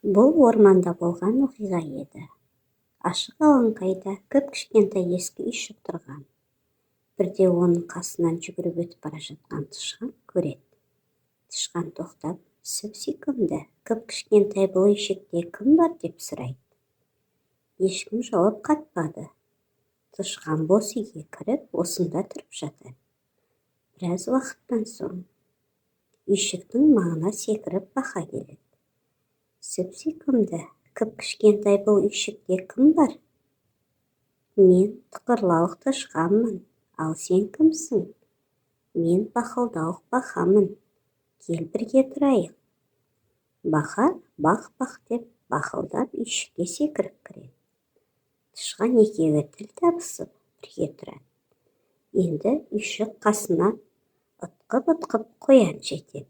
Бұл орманда болған оқиға еді. Ашық алаңқайда кіп-кішкентай ескі үйшік тұрған. Бірде оның қасынан жүгіріп өтіп бара жатқан тышқан көреді. Тышқан тоқтап, сүп-сүйкімді, кіп-кішкентай бұл үйшікте кім бар деп сұрайды. Ешкім жауап қатпады. Тышқан бос үйге кіріп, осында тұрып жатыр. Біраз уақыттан соң үйшіктің маңына секіріп бақа келеді. Сүп-сүйкімді, кіп-кішкентай бұл үйшікте кім бар? Мен тықырлауық тышқанмын, ал сен кімсің? Мен бақылдауық бақамын. Кел бірге тұрайық. Бақа бақ-бақ деп бақылдап үйшікке секіріп кіреді. Тышқан екеуі тіл табысып бірге тұрады. Енді үйшік қасына ытқып-ытқып қоян жетеді.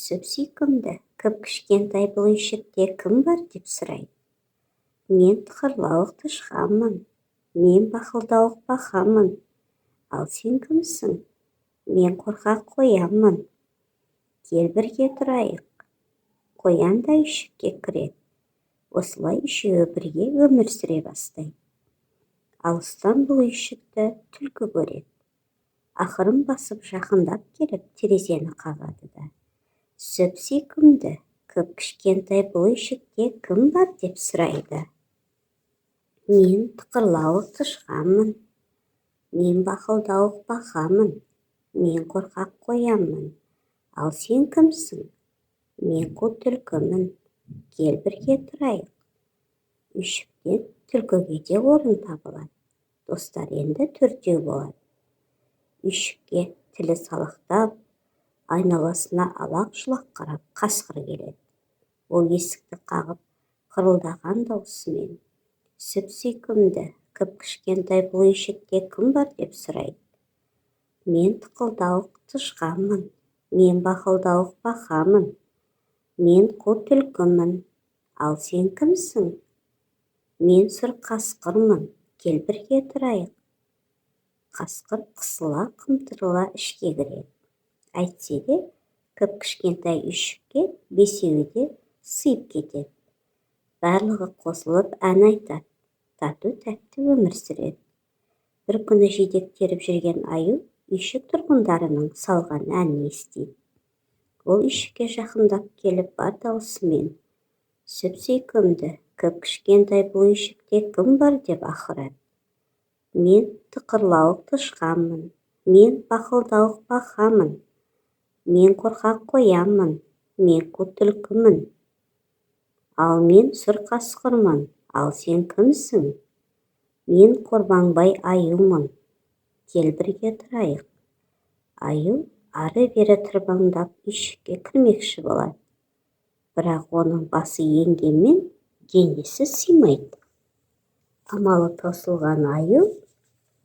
Сүп-сүйкімді, кіп-кішкентай бұл үйшікте кім бар деп сұрайды. Мен тықырлауық тышқанмын, мен бақылдауық бақамын. Ал сен кімсің? Мен қорқақ қоянмын. Кел бірге тұрайық. Қоян да үйшікке кіреді. Осылай үшеуі бірге өмір сүре бастайды. Алыстан бұл үйшікті түлкі көреді. Ақырын басып жақындап келіп терезені қағады да. Сүп-сүйкімді, кіп-кішкентай бұл үйшікте кім бар деп сұрайды. Мен тықырлауық тышқанмын, мен бақылдауық бақамын, мен қорқақ қоянмын. Ал сен кімсің? Мен қу түлкімін. Кел бірге тұрайық. Үйшіктен түлкіге де орын табылады. Достар енді төртеу болады. Үйшікке тілі салақтап, айналасына алақ-жұлақ қарап қасқыр келеді. Ол есікті қағып, қырылдаған даусымен сүп-сүйкімді, кіп-кішкентай бұл үйшікте кім бар деп сұрайды. Мен тықылдауық тышқанмын, мен бақылдауық бақамын, мен қу түлкімін. Ал сен кімсің? Мен сұр қасқырмын. Кел бірге тұрайық. Қасқыр қысыла-қымтырыла ішке кіреді. Әйтсе де, кіп-кішкентай үйшікке бесеуі де сыйып кетеді. Барлығы қосылып ән айтады, тату-тәтті өмір сүреді. Бір күні жетектеріп жүрген аю үйшік тұрғындарының салған әнін естиді. Ол үйшікке жақындап келіп бар даусымен сүп-сүйкімді, кіп-кішкентай бұл үйшікте кім бар деп ақырады. Мен тықырлауық тышқанмын, мен бақылдауық бақамын, мен қорқақ қоянмын, мен қу түлкімін. Ал мен сұр қасқырмын. Ал сен кімсің? Мен қорбаңбай аюмын. Кел бірге тұрайық. Аю ары-бері тырбаңдап үйшікке кірмекші болады. Бірақ оның басы енгенмен денесі сыймайды. Амалы таусылған аю,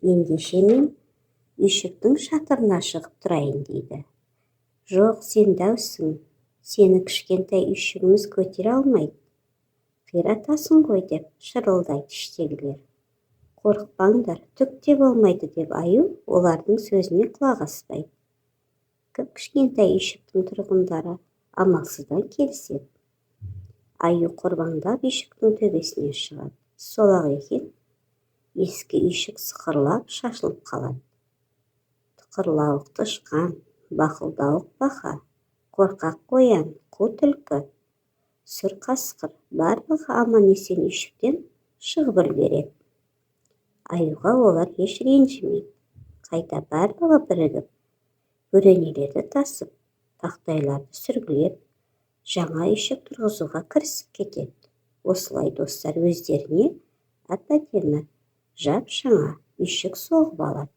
ендеше мен үйшіктің шатырына шығып тұрайын дейді. Жоқ, сен дәусің, сені кішкентай үйшігіміз көтере алмайды. Қиратасың ғой деп шырылдайды іштегілер. Қорықпаңдар, түк те болмайды деп аю олардың сөзіне құлақ аспайды. Кіп-кішкентай үйшіктің тұрғындары амалсыздан келіседі. Аю қорбаңдап үйшіктің төбесіне шығады. Сол-ақ екен, ескі үйшік сықырлап шашылып қалады. Тықырлауық тышқан, бақылдауық бақа, қорқақ қоян, қу түлкі, сұр қасқыр барлығы аман-есен үйшіктен шығып үлгереді. Аюға олар еш ренжімейді. Қайта барлығы бірігіп, бөренелерді тасып, тақтайларды сүргілеп, жаңа үйшік тұрғызуға кірісіп кетеді. Осылай достар өздеріне әп-әдемі, жап-жаңа үйшік соғып алады.